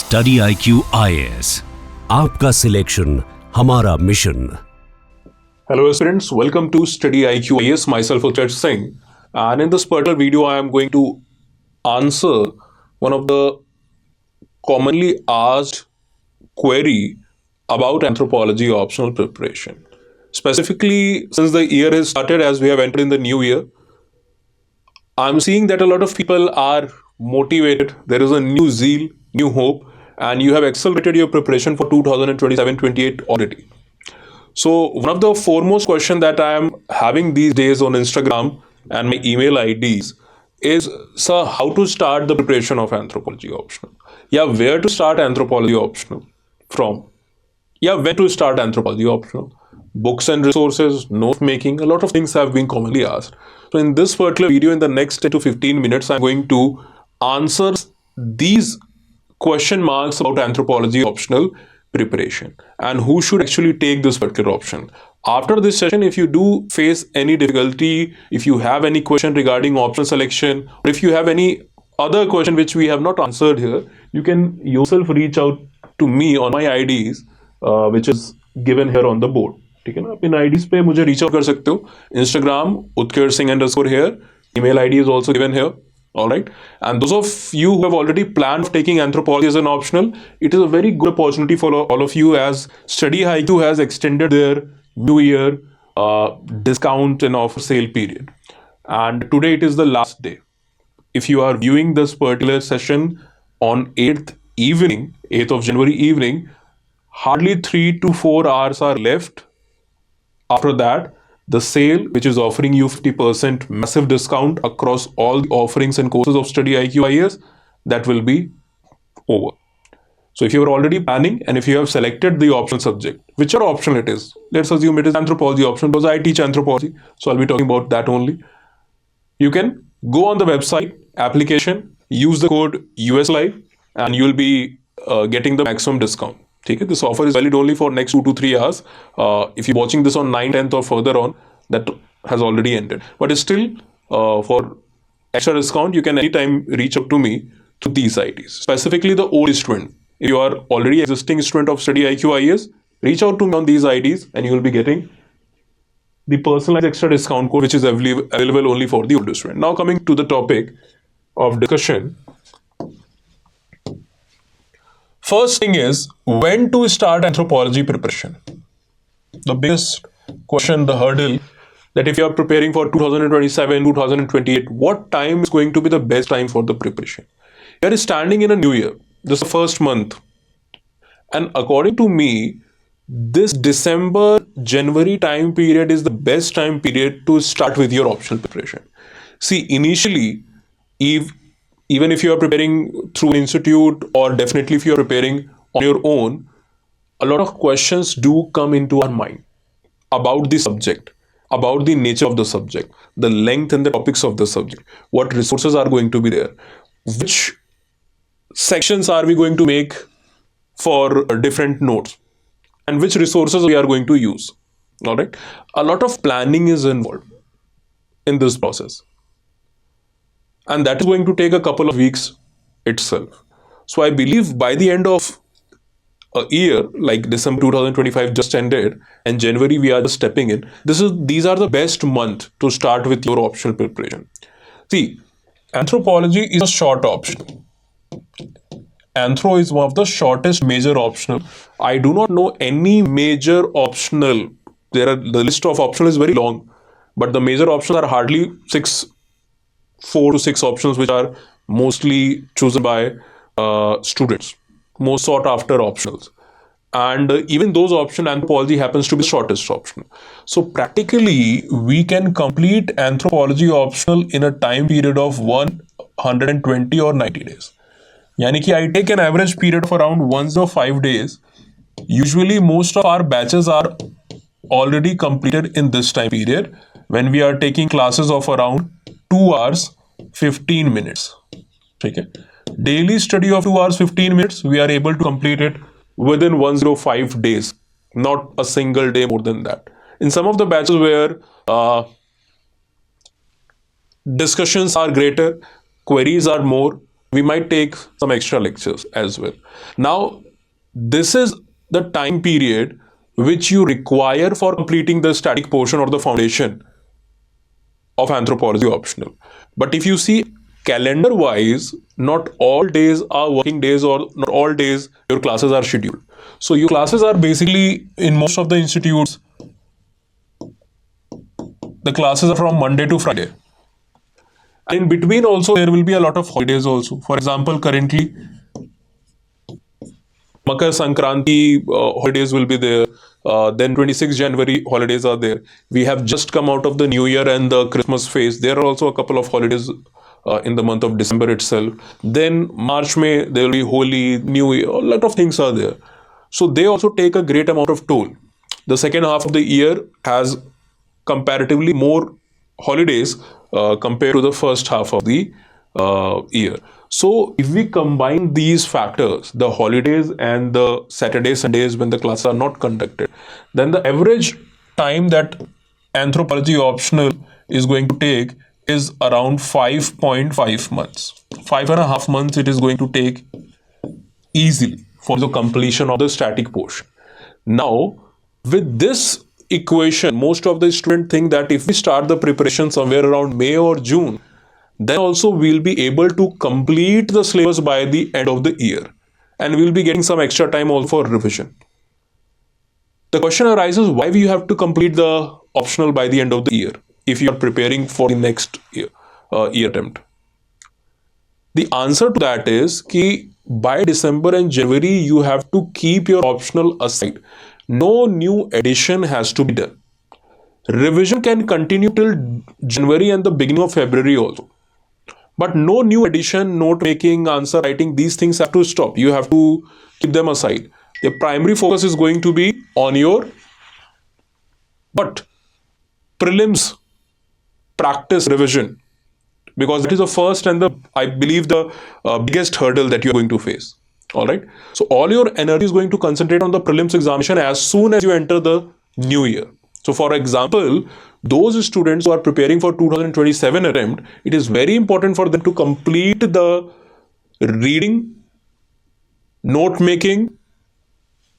Study IQ IAS, आपका selection हमारा mission. Hello aspirants, welcome to Study IQ IAS, myself Utkarsh Singh, and in this particular video I am going to answer one of the commonly asked query about anthropology optional preparation. Specifically, since the year has started, as we have entered in the new year, I'm seeing that a lot of people are motivated. There is a new zeal, new hope, and you have accelerated your preparation for 2027-28 already. So one of the foremost question that I am having these days on Instagram and my email IDs is, sir, how to start the preparation of anthropology optional? Yeah, where to start anthropology optional from? Yeah, when to start anthropology optional? Books and resources, note making, a lot of things have been commonly asked. So in this particular video, in the next 10 to 15 minutes, I'm going to answer these question marks about anthropology optional preparation and who should actually take this particular option. After this session, if you do face any difficulty, if you have any question regarding option selection, or if you have any other question which we have not answered here, you can yourself reach out to me on my IDs, which is given here on the board. ठीक है ना, आप इन IDs पे मुझे reach out कर सकते हो. Instagram Utkarsh Singh _ here. Email ID is also given here. All right. And those of you who have already planned for taking anthropology as an optional, it is a very good opportunity for all of you, as Study IQ has extended their New Year discount and offer sale period. And today it is the last day. If you are viewing this particular session on 8th evening, 8th of January evening, hardly 3 to 4 hours are left. After that, the sale, which is offering you 50% massive discount across all the offerings and courses of Study IQ IAS, that will be over. So if you are already planning and if you have selected the optional subject, whichever optional it is, let's assume it is anthropology optional because I teach anthropology, so I'll be talking about that only. You can go on the website, application, use the code USLive, and you'll be getting the maximum discount. Okay, this offer is valid only for next 2 to 3 hours. If you're watching this on 9th, 10th or further on, that has already ended. But still, for extra discount, you can anytime reach out to me through these IDs. Specifically the old student. If you are already existing student of Study IQ IAS, reach out to me on these IDs and you will be getting the personalized extra discount code, which is available only for the older student. Now coming to the topic of discussion. First thing is, when to start anthropology preparation? The biggest question, the hurdle, that if you are preparing for 2027, 2028, what time is going to be the best time for the preparation? You are standing in a new year. This is the first month. And according to me, this December, January time period is the best time period to start with your optional preparation. See, initially, even if you are preparing through an institute, or definitely if you are preparing on your own, a lot of questions do come into our mind about the subject, about the nature of the subject, the length and the topics of the subject, what resources are going to be there, which sections are we going to make for different notes, and which resources we are going to use. All right. A lot of planning is involved in this process. And that is going to take a couple of weeks itself. So I believe by the end of a year, like December 2025 just ended, and January we are just stepping in, these are the best month to start with your optional preparation. See, anthropology is a short option. Anthro is one of the shortest major optional. I do not know any major optional. The list of optional is very long, but the major options are hardly 4 to 6 options, which are mostly chosen by students, most sought after optionals. And even those options, anthropology happens to be the shortest option. So practically, we can complete anthropology optional in a time period of 120 or 90 days. Yani ki I take an average period of around 105 days. Usually, most of our batches are already completed in this time period when we are taking classes of around 2 hours 15 minutes. Okay. Daily study of 2 hours 15 minutes, we are able to complete it within 105 days, not a single day more than that. In some of the batches where discussions are greater, queries are more, We might take some extra lectures as well. Now, this is the time period which you require for completing the static portion or the foundation of anthropology optional. But if you see calendar wise, not all days are working days, or not all days your classes are scheduled. So your classes are basically, in most of the institutes, the classes are from Monday to Friday. And in between also there will be a lot of holidays also. For example, currently Makar Sankranti holidays will be there. Then 26 January holidays are there. We have just come out of the New Year and the Christmas phase. There are also a couple of holidays in the month of December itself. Then March, May, there will be Holi, New Year. A lot of things are there. So they also take a great amount of toll. The second half of the year has comparatively more holidays compared to the first half of the year. So if we combine these factors, the holidays and the Saturday, Sundays when the classes are not conducted, then the average time that anthropology optional is going to take is around 5.5 months. 5.5 months it is going to take easily for the completion of the static portion. Now, with this equation, most of the students think that if we start the preparation somewhere around May or June, then also we'll be able to complete the syllabus by the end of the year, and we'll be getting some extra time also for revision. The question arises, why we have to complete the optional by the end of the year if you are preparing for the next year attempt? The answer to that is कि by December and January you have to keep your optional aside. No new addition has to be done. Revision can continue till January and the beginning of February also. But no new addition, note making, answer writing, these things have to stop. You have to keep them aside. The primary focus is going to be on your prelims practice revision, because that is the first and I believe the biggest hurdle that you are going to face. All right. So all your energy is going to concentrate on the prelims examination as soon as you enter the new year. So for example, those students who are preparing for 2027 attempt, it is very important for them to complete the reading, note making,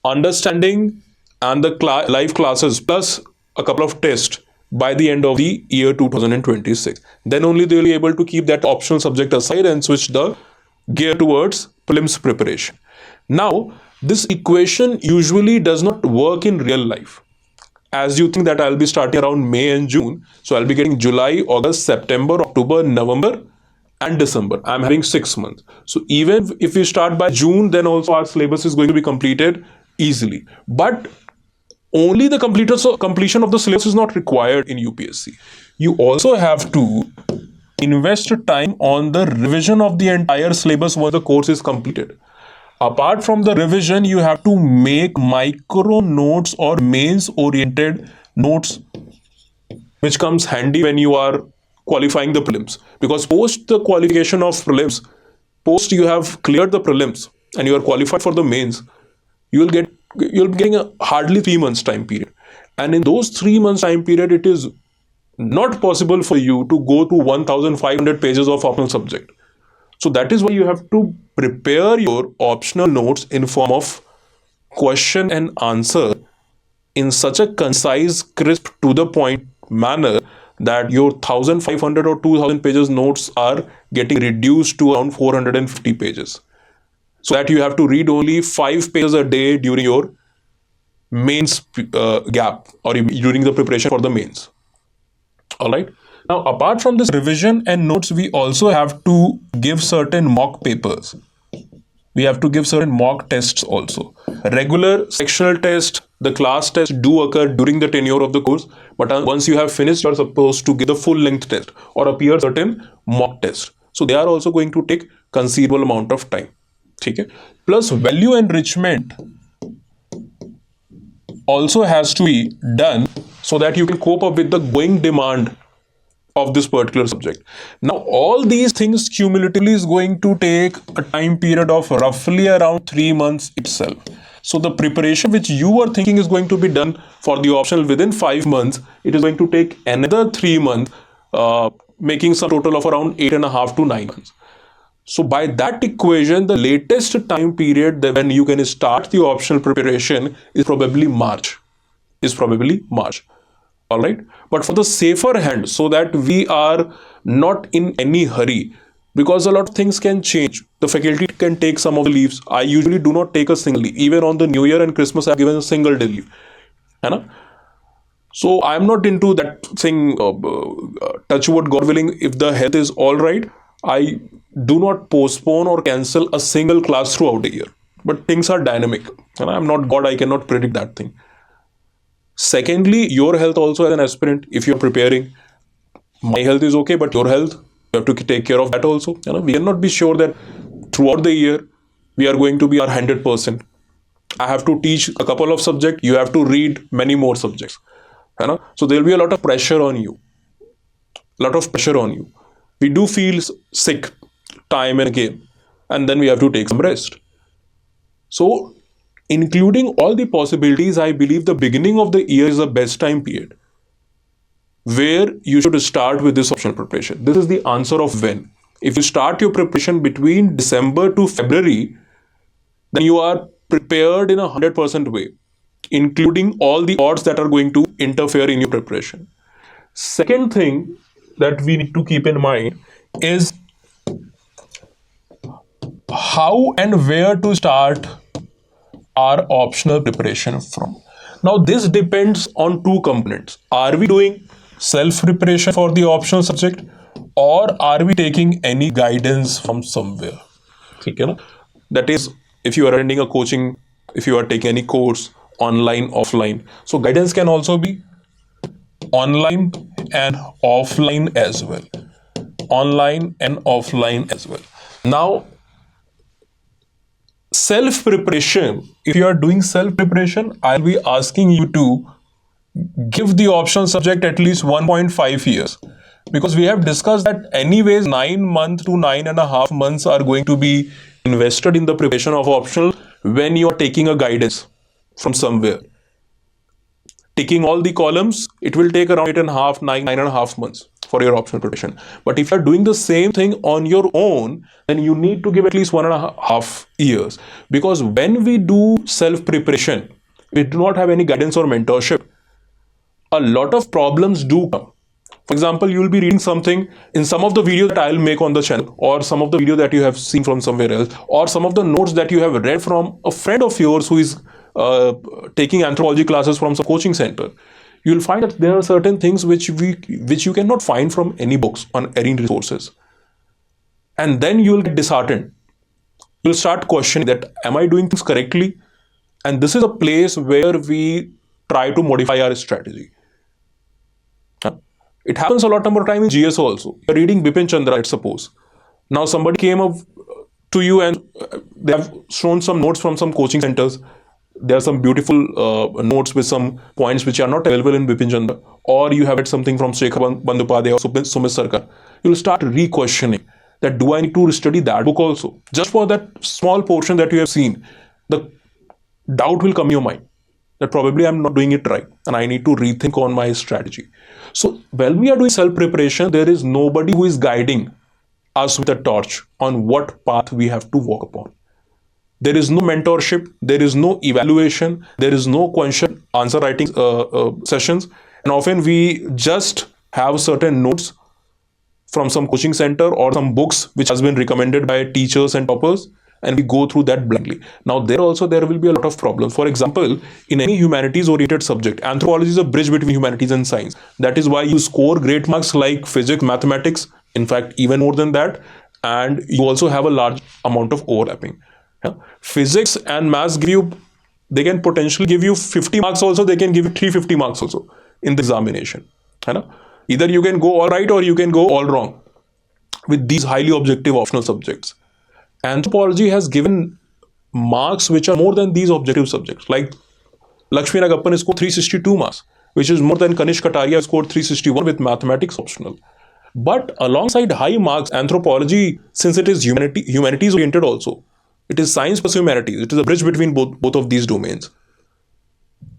understanding, and the live classes plus a couple of tests by the end of the year 2026. Then only they will be able to keep that optional subject aside and switch the gear towards prelims preparation. Now, this equation usually does not work in real life. As you think that I'll be starting around May and June, so I'll be getting July, August, September, October, November, and December. I'm having 6 months. So even if we start by June, then also our syllabus is going to be completed easily. But only the completion of the syllabus is not required in UPSC. You also have to invest time on the revision of the entire syllabus once the course is completed. Apart from the revision, you have to make micro notes or mains oriented notes, which comes handy when you are qualifying the prelims. Because post the qualification of prelims, post you have cleared the prelims and you are qualified for the mains, you'll be getting a hardly 3 months time period. And in those 3 months time period, it is not possible for you to go to 1500 pages of optional subject. So that is why you have to prepare your optional notes in form of question and answer in such a concise, crisp, to the point manner that your 1500 or 2000 pages notes are getting reduced to around 450 pages. So that you have to read only 5 pages a day during your mains gap or during the preparation for the mains. All right. Now, apart from this revision and notes, we also have to give certain mock papers. We have to give certain mock tests also. Regular sectional test, the class test do occur during the tenure of the course. But once you have finished, you are supposed to give the full length test or appear certain mock test. So they are also going to take considerable amount of time. Okay? Plus value enrichment also has to be done so that you can cope up with the growing demand of this particular subject. Now, all these things cumulatively is going to take a time period of roughly around 3 months itself. So the preparation which you were thinking is going to be done for the optional within 5 months, it is going to take another 3 months, making some total of around 8.5 to 9 months. So by that equation, the latest time period that when you can start the optional preparation is probably March. All right. But for the safer hand, so that we are not in any hurry, because a lot of things can change. The faculty can take some of the leaves. I usually do not take a single leave. Even on the New Year and Christmas, I've given a single day leave. है ना? So I'm not into that thing. Touch wood, God willing, if the health is all right, I do not postpone or cancel a single class throughout the year. But things are dynamic, and I'm not God. I cannot predict that thing. Secondly, your health also as an aspirant. If you're preparing, my health is okay, but your health, you have to take care of that also. We cannot be sure that throughout the year we are going to be our 100%. I have to teach a couple of subjects. You have to read many more subjects. So there will be a lot of pressure on you. We do feel sick time and again, and then we have to take some rest. So, including all the possibilities, I believe the beginning of the year is the best time period where you should start with this optional preparation. This is the answer of when. If you start your preparation between December to February, then you are prepared in a 100% way, including all the odds that are going to interfere in your preparation. Second thing that we need to keep in mind is how and where to start our optional preparation from. Now, this depends on two components. Are we doing self-preparation for the optional subject, or are we taking any guidance from somewhere? Okay, that is, if you are attending a coaching, if you are taking any course, online, offline. So guidance can also be online and offline as well. Now, self-preparation, if you are doing self-preparation, I'll be asking you to give the optional subject at least 1.5 years, because we have discussed that anyways 9 months to 9.5 months are going to be invested in the preparation of optional when you are taking a guidance from somewhere. Ticking all the columns, it will take around 8.5, 9.5 months for your optional preparation. But if you are doing the same thing on your own, then you need to give at least 1.5 years. Because when we do self-preparation, we do not have any guidance or mentorship, a lot of problems do come. For example, you will be reading something in some of the videos that I'll make on the channel, or some of the video that you have seen from somewhere else, or some of the notes that you have read from a friend of yours who is taking anthropology classes from some coaching center. You will find that there are certain things which you cannot find from any books on any resources. And then you will get disheartened. You'll start questioning that, am I doing things correctly? And this is a place where we try to modify our strategy. It happens a lot number of time in GS also. You're reading Bipin Chandra, let's suppose. Now somebody came up to you and they have shown some notes from some coaching centers. There are some beautiful notes with some points which are not available in Bipin Chandra. Or you have read something from Shekhar Bandyopadhyay or Sumit Sarkar. You'll start re-questioning that, do I need to study that book also? Just for that small portion that you have seen, the doubt will come in your mind that probably I'm not doing it right and I need to rethink on my strategy. So when we are doing self-preparation, there is nobody who is guiding us with a torch on what path we have to walk upon. There is no mentorship, there is no evaluation, there is no question answer writing sessions, and often we just have certain notes from some coaching center or some books which has been recommended by teachers and toppers, and we go through that blindly. Now there will be a lot of problems. For example, in any humanities oriented subject, anthropology is a bridge between humanities and science. That is why you score great marks like physics, mathematics, in fact even more than that, and you also have a large amount of overlapping. Physics and maths they can potentially give you 50 marks also, they can give you 350 marks also in the examination. Either you can go all right or you can go all wrong with these highly objective optional subjects. Anthropology has given marks which are more than these objective subjects. Like Lakshmi Nagappan scored 362 marks, which is more than Kanish Kataria scored 361 with mathematics optional. But alongside high marks, anthropology, since it is humanities oriented also, it is science plus humanities. It is a bridge between both of these domains.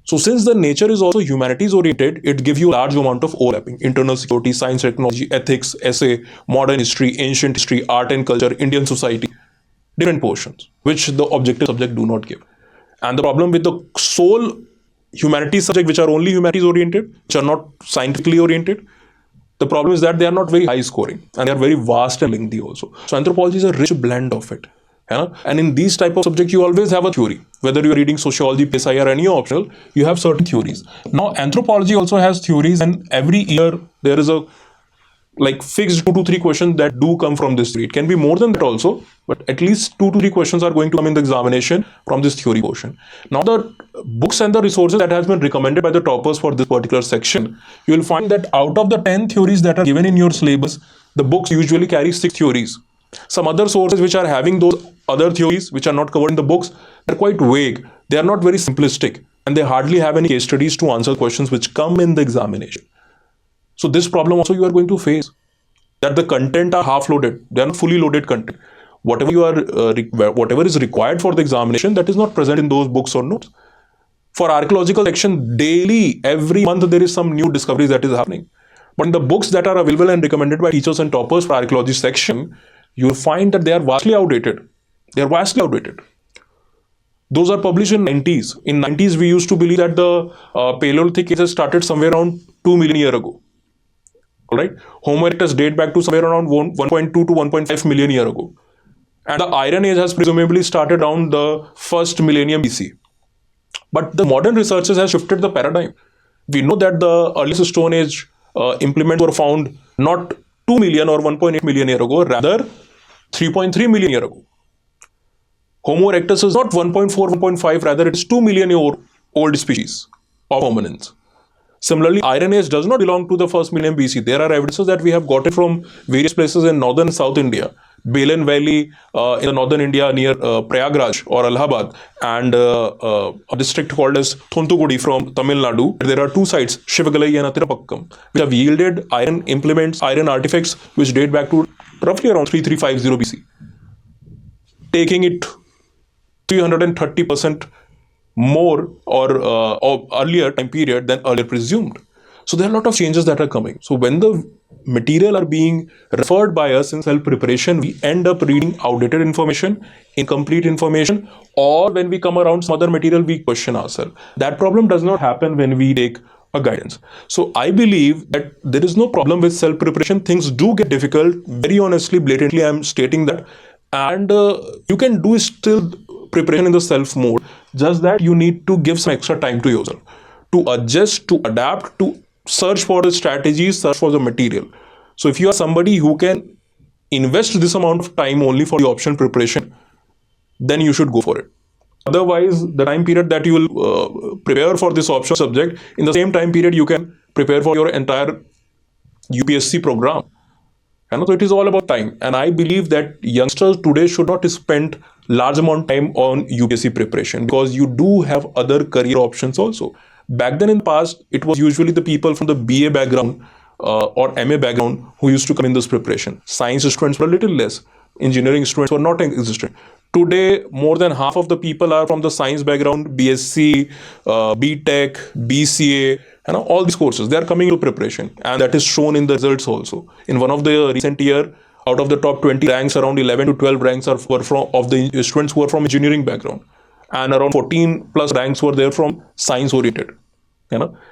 So since the nature is also humanities oriented, it gives you a large amount of overlapping: internal security, science, technology, ethics, essay, modern history, ancient history, art and culture, Indian society, different portions, which the objective subject do not give. And the problem with the sole humanities subject, which are only humanities oriented, which are not scientifically oriented, the problem is that they are not very high scoring and they are very vast and lengthy also. So anthropology is a rich blend of it. And in these type of subjects, you always have a theory. Whether you're reading sociology, PSI, or any optional, you have certain theories. Now, anthropology also has theories, and every year there is a like fixed 2 to 3 questions that do come from this theory. It can be more than that also, but at least 2 to 3 questions are going to come in the examination from this theory portion. Now, the books and the resources that has been recommended by the toppers for this particular section, you will find that out of the 10 theories that are given in your syllabus, the books usually carry 6 theories. Some other sources which are having those other theories which are not covered in the books, they're quite vague. They are not very simplistic, and they hardly have any case studies to answer questions which come in the examination. So this problem also you are going to face, that the content are half loaded. They are not fully loaded content. Whatever you are, whatever is required for the examination, that is not present in those books or notes. For archaeological section, daily, every month there is some new discoveries that is happening. But in the books that are available and recommended by teachers and toppers for archaeology section, you will find that they are vastly outdated. They are vastly outdated. Those are published in 90s. In 90s, we used to believe that the Paleolithic age has started somewhere around 2 million years ago. All right, Homo erectus date back to somewhere around 1.2 to 1.5 million years ago. And the Iron Age has presumably started around the first millennium BC. But the modern researchers have shifted the paradigm. We know that the earliest Stone Age implements were found not 2 million or 1.8 million years ago, rather 3.3 million years ago. Homo erectus is not 1.4, 1.5, rather it is 2 million year old species of hominins. Similarly, Iron Age does not belong to the first millennium BC. There are evidences that we have gotten from various places in northern and south India, Belen Valley in the northern India near Prayagraj or Allahabad, and a district called as Thontugudi from Tamil Nadu. There are 2 sites, Shivagalai and Athirapakkam, which have yielded iron implements, iron artifacts, which date back to roughly around 3350 BC, taking it 330% more or earlier time period than earlier presumed. So there are a lot of changes that are coming. So when the material are being referred by us in self-preparation, we end up reading outdated information, incomplete information, or when we come around some other material, we question ourselves. That problem does not happen when we take a guidance. So I believe that there is no problem with self-preparation. Things do get difficult. Very honestly, blatantly, I'm stating that. And you can do still preparation in the self mode, just that you need to give some extra time to yourself to adjust, to adapt, to search for the strategies, search for the material. So if you are somebody who can invest this amount of time only for the option preparation, then you should go for it. Otherwise, the time period that you will prepare for this option subject, in the same time period you can prepare for your entire UPSC program. And so it is all about time. And I believe that youngsters today should not spend large amount of time on UPSC preparation, because you do have other career options also. Back then in the past, it was usually the people from the BA background or MA background who used to come in this preparation. Science students were a little less. Engineering students were not existent. Today, more than half of the people are from the science background, BSc, BTech, BCA, and all these courses. They are coming to preparation, and that is shown in the results also. In one of the recent year, out of the top 20 ranks, around 11 to 12 ranks were from of the students who are from engineering background, and around 14 plus ranks were there from science oriented.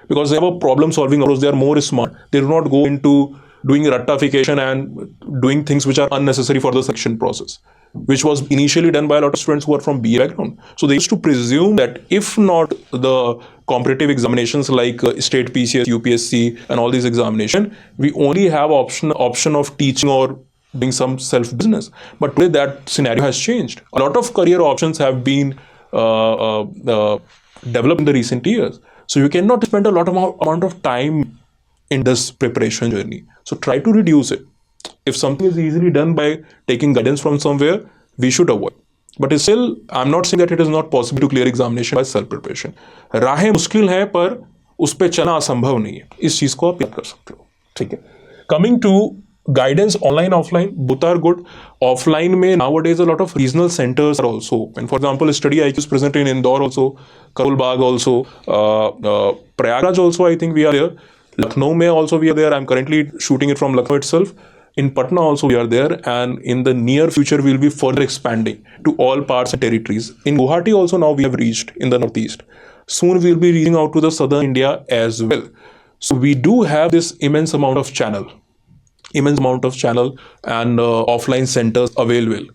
Because they have a problem solving approach. They are more smart. They do not go into doing ratification and doing things which are unnecessary for the selection process, which was initially done by a lot of students who are from BA background. So they used to presume that if not the competitive examinations like state PCS, UPSC, and all these examinations, we only have option of teaching or doing some self business. But today that scenario has changed. A lot of career options have been developed in the recent years. So you cannot spend a lot of amount of time in this preparation journey. So try to reduce it. If something is easily done by taking guidance from somewhere, we should avoid. But still, I'm not saying that it is not possible to clear examination by self preparation. राहें मुश्किल हैं, पर उस पे चलना असंभव नहीं है. इस चीज को आप याद कर सकते हो. ठीक है. Coming to guidance online, offline, both are good. Offline may nowadays a lot of regional centers are also open. For example, Study IQ is present in Indore also, Karol Bagh also, Prayagraj also. I think we are there. Lucknow may also we are there. I'm currently shooting it from Lucknow itself. In Patna also we are there, and in the near future we'll be further expanding to all parts and territories. In Guwahati also now we have reached in the northeast. Soon we'll be reaching out to the southern India as well. So we do have this immense amount of channel and offline centers available.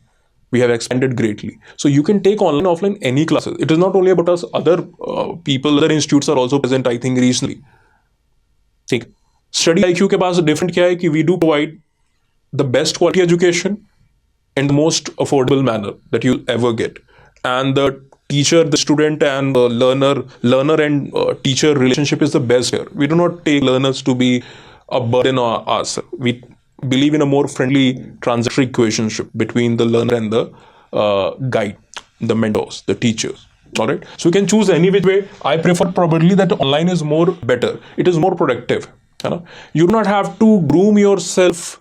We have expanded greatly, so you can take online offline any classes. It is not only about us, other people, other institutes are also present, I think, regionally. ठीक. Study IQ के पास different क्या है कि we do provide the best quality education in the most affordable manner that you'll ever get, and the teacher, the student, and the learner and teacher relationship is the best here. We do not take learners to be a burden on us. We believe in a more friendly transitory relationship between the learner and the guide, the mentors, the teachers. All right, so you can choose any which way. I prefer probably that online is more better. It is more productive. You know, you do not have to groom yourself,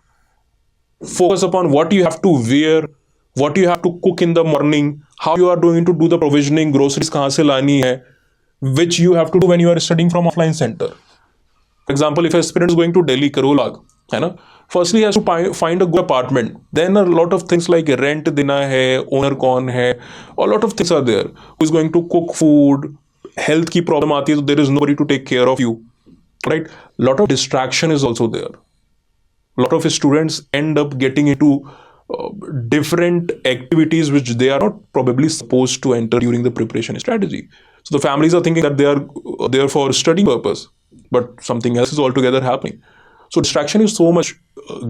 focus upon what you have to wear, what you have to cook in the morning, how you are going to do the provisioning, groceries kahan se lani hai, which you have to do when you are studying from offline center. For example, if a student is going to Delhi, Karol Bagh, है ना, firstly he has to find a good apartment. Then a lot of things like rent देना है, owner कौन है, a lot of things are there. Who is going to cook food? Health की problem आती है तो there is nobody to take care of you, right? Lot of distraction is also there. A lot of students end up getting into different activities which they are not probably supposed to enter during the preparation strategy. So the families are thinking that they are there for study purpose, but something else is altogether happening. So distraction is so much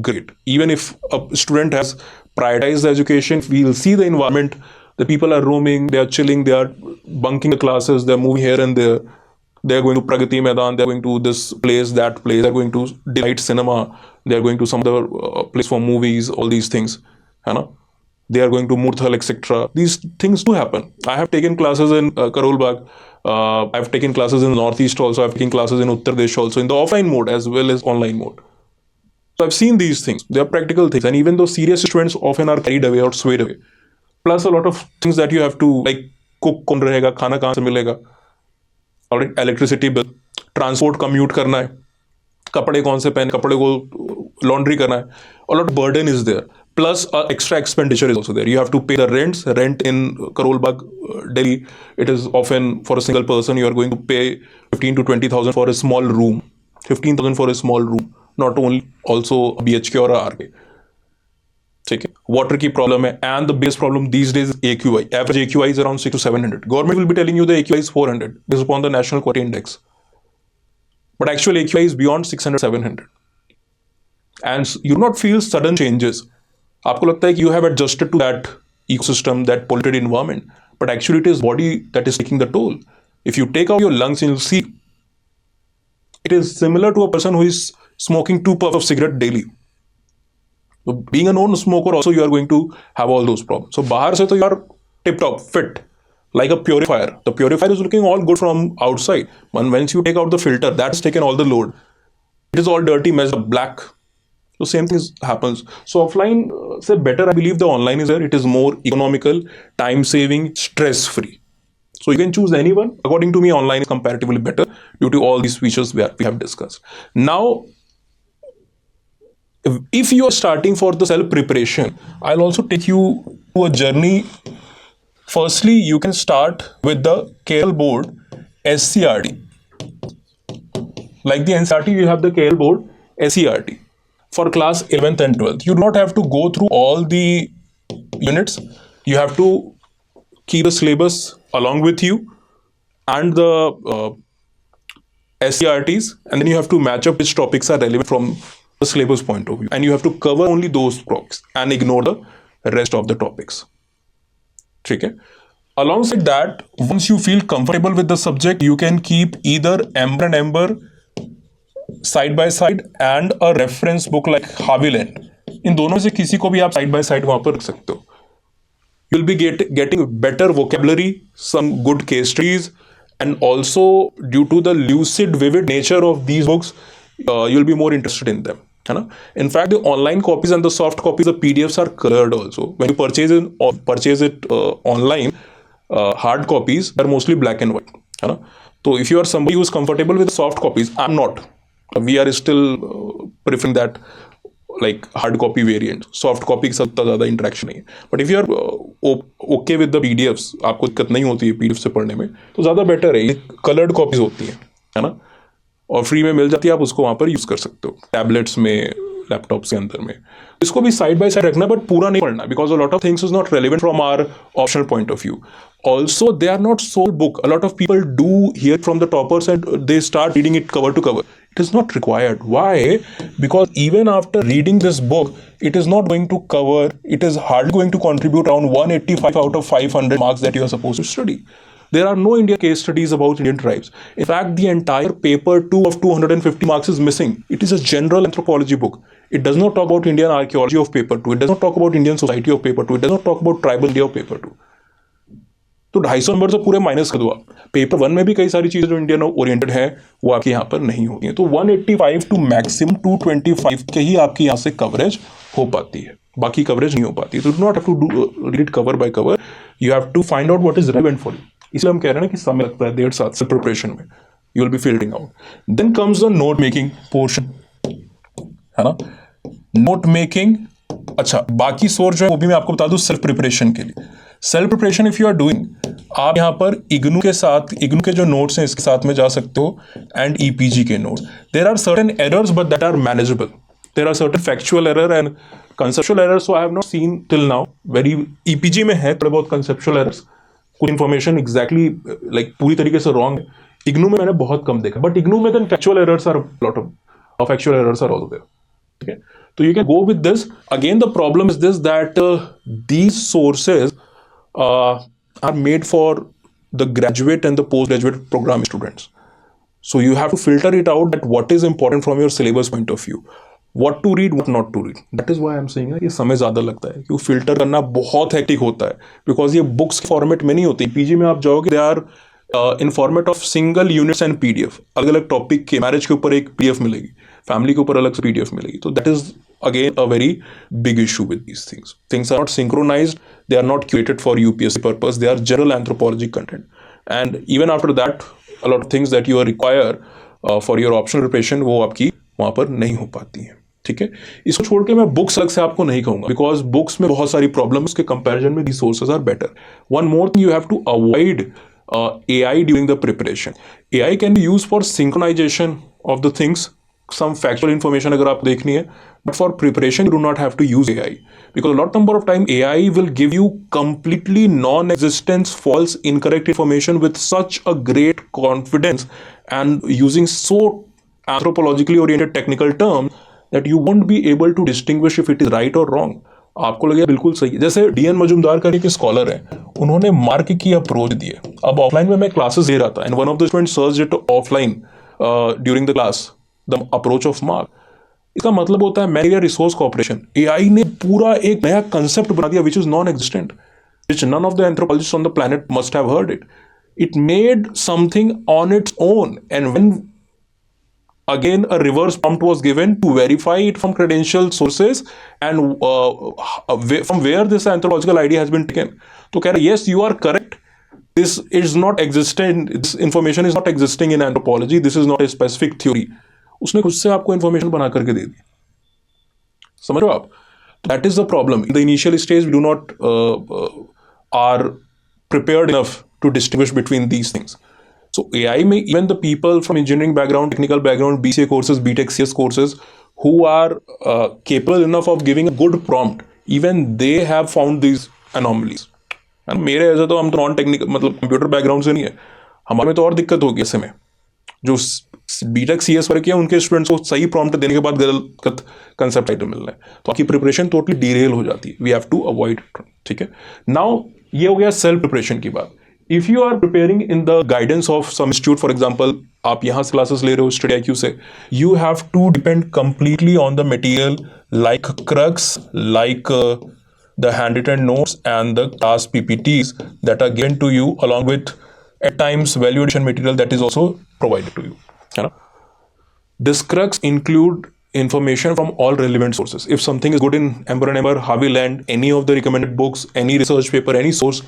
great. Even if a student has prioritized the education, we'll see the environment. The people are roaming, they are chilling, they are bunking the classes, they're moving here and there. They're going to Pragati Maidan, they're going to this place, that place, they're going to Delight Cinema, they're going to some other place for movies, all these things. You know? They are going to Murthal, etc. These things do happen. I have taken classes in Karol Bagh. I've taken classes in the Northeast also. I've taken classes in Uttar Pradesh also, in the offline mode as well as online mode. So I've seen these things. They are practical things. And even though serious students often are carried away or swayed away. Plus a lot of things that you have to, like, cook कौन रहेगा, खाना कहाँ से मिलेगा, और electricity bill, transport commute करना है, कपड़े कौन से पहने, कपड़े को लॉन्ड्री करना है, a lot of burden is there. Plus extra expenditure is also there. You have to pay the rent in Karol Bagh, Delhi. It is often for a single person you are going to pay 15 to 20,000 for a small room, 15,000 for a small room, not only also a BHK or a RK. ठीक है, water की problem है, and the biggest problem these days is AQI. Average AQI is around 6 to 700. Government will be telling you the AQI is 400 based upon the National Quality Index, but actual AQI is beyond 600, 700, and you do not feel sudden changes. आपको लगता है कि you have adjusted to that ecosystem, that polluted environment, but actually it is body that is taking the toll. If you take out your lungs, you'll see it is similar to a person who is smoking 2 puffs of cigarette daily. So being a non-smoker also, you are going to have all those problems. So बाहर से तो you are tip-top, fit, like a purifier. The purifier is looking all good from outside. But once you take out the filter, that's taken all the load. It is all dirty, messed up, black. So same thing happens. So offline say better, I believe the online is there. It is more economical, time-saving, stress-free. So you can choose anyone. According to me, online is comparatively better due to all these features we have discussed. Now, if you are starting for the self-preparation, I'll also take you to a journey. Firstly, you can start with the KL board SCRT. Like the NCRT, you have the KL board SCRT for class 11th and 12th. You do not have to go through all the units. You have to keep the syllabus along with you and the SCRTs, and then you have to match up which topics are relevant from the syllabus point of view, and you have to cover only those topics and ignore the rest of the topics. Okay? Alongside that, once you feel comfortable with the subject, you can keep either Ember and Ember side by side and a reference book like Haviland. इन दोनों से किसी को भी आप side by side वहां पर रख सकते हो. You'll be getting better vocabulary, some good case studies, and also due to the lucid, vivid nature of these books, you'll be more interested in them. है ना. In fact, the online copies and the soft copies, the PDFs are colored also. When you purchase it online, hard copies are mostly black and white, है ना. So if you are somebody who is comfortable with soft copies, I'm not. We are still preferring that like hard copy variant. Soft copy के साथ उतना ज़्यादा interaction नहीं है. But if you are okay with the PDFs, आपको दिक्कत नहीं होती है PDF से पढ़ने में, तो ज़्यादा बेटर है. ये कलर्ड कॉपीज होती हैं, है ना, और फ्री में मिल जाती है, आप उसको वहाँ पर यूज़ कर सकते हो टैबलेट्स में, लैपटॉप्स के अंदर में. इसको भी साइड बाय साइड रखना, बट पूरा नहीं पढ़ना, because a lot of things is not relevant from our optional point of view. Also, they are not sold book. A lot of people do hear from the toppers and they start reading it cover to cover. It is not required. Why? Because even after reading this book, it is not going to cover, it is hardly going to contribute around 185 out of 500 marks that you are supposed to study. There are no India case studies about Indian tribes. In fact, the entire paper 2 of 250 marks is missing. It is a general anthropology book. It does not talk about Indian archaeology of paper 2. It does not talk about Indian society of paper 2. It does not talk about tribal India of paper 2. तो 250 number तो पूरे minus कर दो आप. Paper 1 में भी कई सारी चीज़ें जो इंडियन ओरिएंटेड है वो आपके यहाँ पर नहीं होती हैं. तो 185 टू मैक्सिमम 225 के ही आपकी यहाँ से कवरेज हो पाती है, बाकी कवरेज नहीं हो पाती. तो do not have to read cover by cover. You have to find out what is relevant for you. इसलिए हम कह रहे हैं ना कि समय लगता है 1.5 साल प्रिपरेशन में. You will be filtering out. Then comes the note making portion, है ना. नोट मेकिंग, अच्छा, बाकी सोर्स जो है वो भी मैं आपको बता दूं सेल्फ प्रिपरेशन के लिए. Self preparation if you are doing, आप यहाँ पर इग्नू के साथ, इग्नू के जो नोट्स हैं इसके साथ में जा सकते हो, एंड EPG के notes. There are certain errors but that are manageable. There are certain factual error and conceptual errors, so I have not seen till now. Very EPG में है थोड़े बहुत कंसेप्चुअल एरर्स, कुछ इन्फॉर्मेशन एग्जैक्टली लाइक पूरी तरीके से wrong है. इग्नू में मैंने बहुत कम देखा, बट इग्नू में then factual errors are lot of factual errors are also there. ठीक है, so you can go with this. Again, the problem is this, that these sources are made for the graduate and the postgraduate program students. So you have to filter it out, that what is important from your syllabus point of view, what to read, what not to read. That is why I'm saying ये समय ज़्यादा लगता है, क्योंकि filter करना बहुत hectic होता है, बिकॉज ये बुक्स के फॉर्मेट में नहीं होती. PG में आप जाओगे, they are in format of single units and PDF. अलग अलग टॉपिक के, मैरिज के ऊपर एक PDF मिलेगी, फैमिली के ऊपर अलग से PDF मिलेगी. तो that is again a very big issue with these things. Things are not synchronized, they are not curated for UPSC purpose, they are general anthropology content. And even after that, a lot of things that you require for your optional preparation, वो आपकी वहाँ पर नहीं हो पाती हैं. ठीक है, इसको छोड़ के मैं बुक्स अलग से आपको नहीं कहूँगा, बिकॉज बुक्स में बहुत सारी प्रॉब्लम्स के कंपैरिजन में these sources are better. One more thing, you have to avoid AI during the preparation. AI can be used for synchronization of the things, some factual information अगर आप देखनी है, but for preparation you do not have to use AI, because a lot number of time AI will give you completely non-existent, false, incorrect information with such a great confidence and using so anthropologically oriented technical terms that you won't be able to distinguish if it is right or wrong. आपको लगेगा बिल्कुल सही है. जैसे DN Majumdar करके scholar हैं, उन्होंने mark की अप्रोच दी है. अब ऑफलाइन में मैं क्लासेस दे रहा था, and one of the students searched it offline during the class, the approach of mark. इसका मतलब होता है मेरिया रिसोर्स कॉर्पोरेशन. AI ने पूरा एक नया कंसेप्ट बना दिया, which is non existent, which none of the anthropologists on the planet must have heard it. It made something on its own, and when again a reverse prompt was given to verify it from credential sources and from where this anthropological idea has been taken, तो कह रहा yes, you are correct, this is not existent, this information is not existing in anthropology, this is not a specific theory. उसने खुद से आपको information बना करके दे दी. समझ रहे हो आप? That is the problem. In the initial stage, we do not are prepared enough to distinguish between these things. So AI may, even the people from engineering background, technical background, BCA courses, BTech CS courses, who are capable enough of giving a good prompt, even they have found these anomalies. And मेरे ऐसा तो हम तो non technical, मतलब computer background से नहीं है, हमारे में तो और दिक्कत होगी ऐसे में. जो BTech CS वर्क किया, उनके स्टूडेंट्स को सही प्रॉम्प्ट देने के बाद गलत कंसेप्ट आइटम मिल रहा है, तो आपकी प्रिपरेशन टोटली डिरेल हो जाती है. We have to avoid. ठीक है, नाउ ये हो गया सेल्फ प्रिपरेशन की बात. If you are preparing in the guidance of some institute, for example आप यहाँ से क्लासेस ले रहे हो स्टडी IQ से, you have to depend completely on the material like crux, like the handwritten notes and the class PPTs that are given to you, along with at times value addition material that is also provided to you. These crux include information from all relevant sources. If something is good in Ember and Ember, Harvey Land, any of the recommended books, any research paper, any source,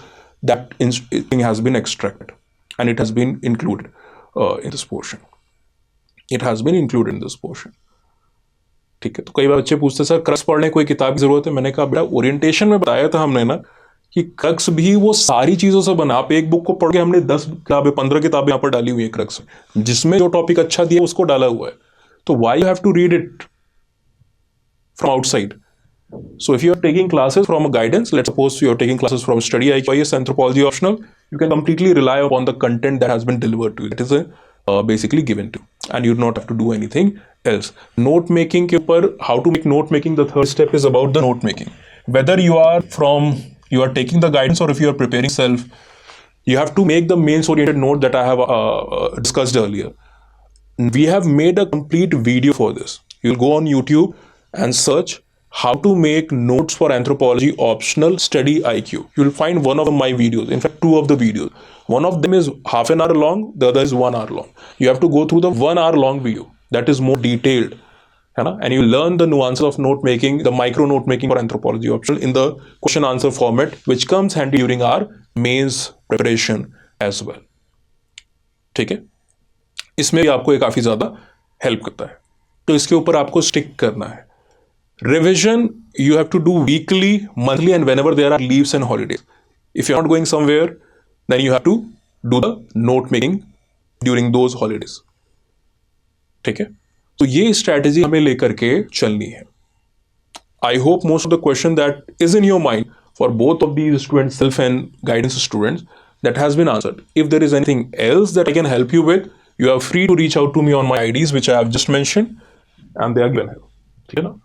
that thing has been extracted and it has been included in this portion. It has been included in this portion. ठीक है. तो कई बार बच्चे पूछते sir crux पढ़ने कोई किताब की जरूरत है. मैंने कहा बेटा ओरिएंटेशन में बताया था हमने ना कि क्रक्स भी वो सारी चीजों से बना. आप एक बुक को पढ़ के हमने 10 किताबें 15 किताबें यहाँ पर डाली हुई है क्रक्स में, जिसमें जो टॉपिक अच्छा दिया उसको डाला हुआ है. तो why you have to read it from outside? So if you are taking classes from a guidance, let's suppose you are taking classes from Study IQIS Anthropology Optional, you can completely rely upon the content that has been delivered to you. That is basically given to you, and you do not have to do anything else. Note making के ऊपर, how to make note making, the third step is about the note making. Whether you are taking the guidance or if you are preparing self, you have to make the mains oriented note that I have discussed earlier. We have made a complete video for this. You'll go on YouTube and search how to make notes for Anthropology Optional Study IQ. You'll find one of my videos, in fact two of the videos. One of them is half an hour long, the other is 1 hour long. You have to go through the 1 hour long video that is more detailed, and you learn the nuances of note making, the micro note making for Anthropology Optional in the question answer format, which comes handy during our mains preparation as well. ठीक है. इसमें भी आपको ये काफी ज्यादा help करता है. तो इसके ऊपर आपको स्टिक करना है. Revision you have to do weekly, monthly, and whenever there are leaves and holidays. If you're not going somewhere, then you have to do the note making during those holidays. ठीक है. तो ये strategy हमें लेकर के चलनी है. I hope most of the question that is in your mind for both of these students, self and guidance students, that has been answered. If there is anything else that I can help you with, you are free to reach out to me on my IDs which I have just mentioned, and they are given here. ठीक है ना.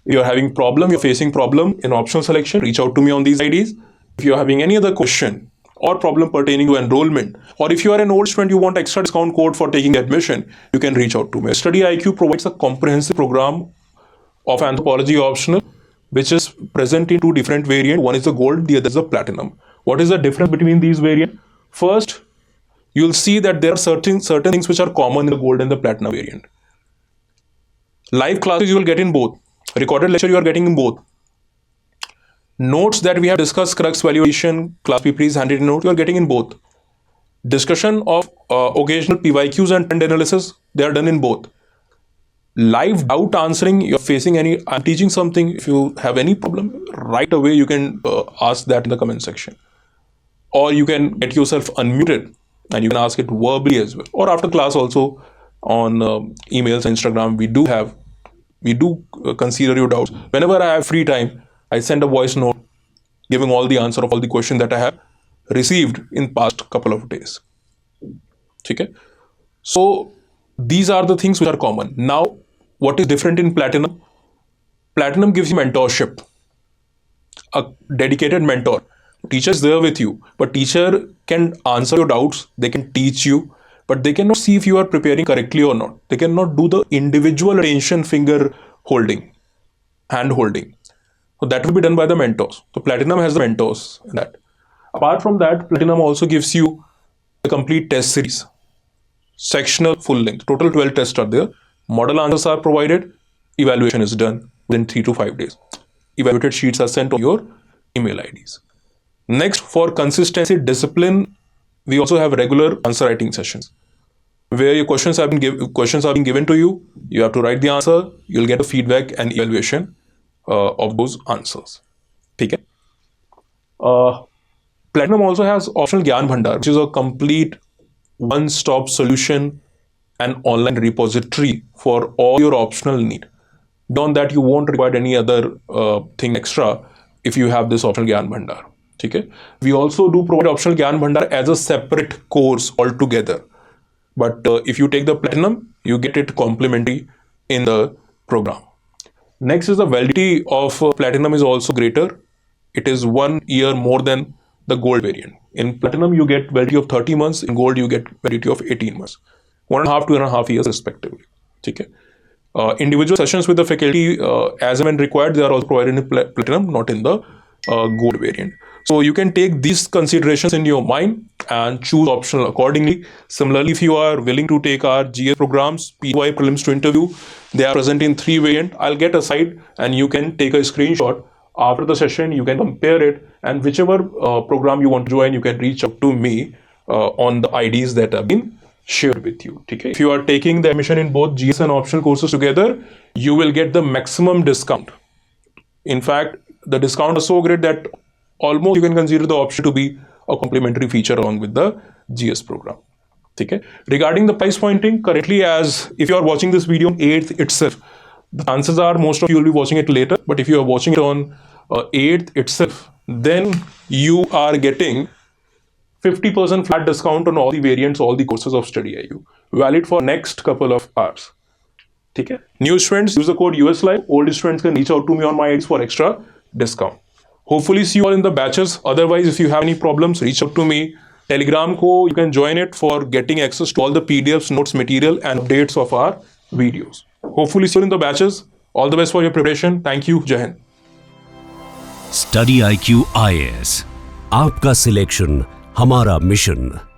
If you're having problem, you're facing problem in optional selection, reach out to me on these IDs. If you're having any other question or problem pertaining to enrollment, or if you are an old student, you want extra discount code for taking admission, you can reach out to me. Study IQ provides a comprehensive program of Anthropology Optional, which is present in two different variants. One is the gold, the other is the platinum. What is the difference between these variants? First, you'll see that there are certain things which are common in the gold and the platinum variant. Live classes you will get in both. Recorded lecture you are getting in both. Notes that we have discussed, crux valuation, class PPs, handwritten notes, you are getting in both. Discussion of occasional PYQs and trend analysis, they are done in both. Live doubt answering, you're facing I'm teaching something, if you have any problem, right away you can ask that in the comment section. Or you can get yourself unmuted and you can ask it verbally as well. Or after class also on emails, Instagram, we do consider your doubts. Whenever I have free time, I send a voice note giving all the answer of all the questions that I have received in past couple of days. Okay? So these are the things which are common. Now, what is different in platinum? Platinum gives you mentorship, a dedicated mentor. Teacher is there with you, but teacher can answer your doubts, they can teach you, but they cannot see if you are preparing correctly or not. They cannot do the individual attention finger holding, hand holding. So that will be done by the mentors. So Platinum has the mentors in that. Apart from that, Platinum also gives you the complete test series. Sectional full length. Total 12 tests are there. Model answers are provided. Evaluation is done within 3 to 5 days. Evaluated sheets are sent on your email IDs. Next, for consistency, discipline, we also have regular answer writing sessions where your questions are being given to you. You have to write the answer. You'll get a feedback and evaluation of those answers. Okay. Platinum also has optional Gyan Bhandar, which is a complete one-stop solution and online repository for all your optional need. Beyond that, you won't require any other thing extra if you have this optional Gyan Bhandar. Okay. We also do provide optional Gyan Bhandar as a separate course altogether. But if you take the Platinum, you get it complimentary in the program. Next is the validity of Platinum is also greater. It is 1 year more than the gold variant. In Platinum, you get validity of 30 months. In gold, you get validity of 18 months. 1.5 to 2.5 years respectively. Okay. Individual sessions with the faculty as and when required, they are also provided in Platinum, not in the gold variant. So you can take these considerations in your mind and choose optional accordingly. Similarly, if you are willing to take our GS programs, PY prelims to interview, they are present in 3 variant. I'll get aside and you can take a screenshot. After the session, you can compare it, and whichever program you want to join, you can reach out to me on the IDs that have been shared with you. Okay? If you are taking the admission in both GS and optional courses together, you will get the maximum discount. In fact, the discount is so great that almost you can consider the option to be a complimentary feature along with the GS program. Okay? Regarding the price pointing, currently, as if you are watching this video on 8th itself, the chances are most of you will be watching it later, but if you are watching it on 8th itself, then you are getting 50% flat discount on all the variants, all the courses of Study IQ, valid for next couple of hours. Okay? New students, use the code USLive. Old students can reach out to me on my IDs for extra discount. Hopefully see you all in the batches. Otherwise, if you have any problems, reach out to me. Telegram ko, you can join it for getting access to all the PDFs, notes, material, and updates of our videos. Hopefully see you in the batches. All the best for your preparation. Thank you. Jai Hind. Study IQ IAS, आपका selection हमारा mission.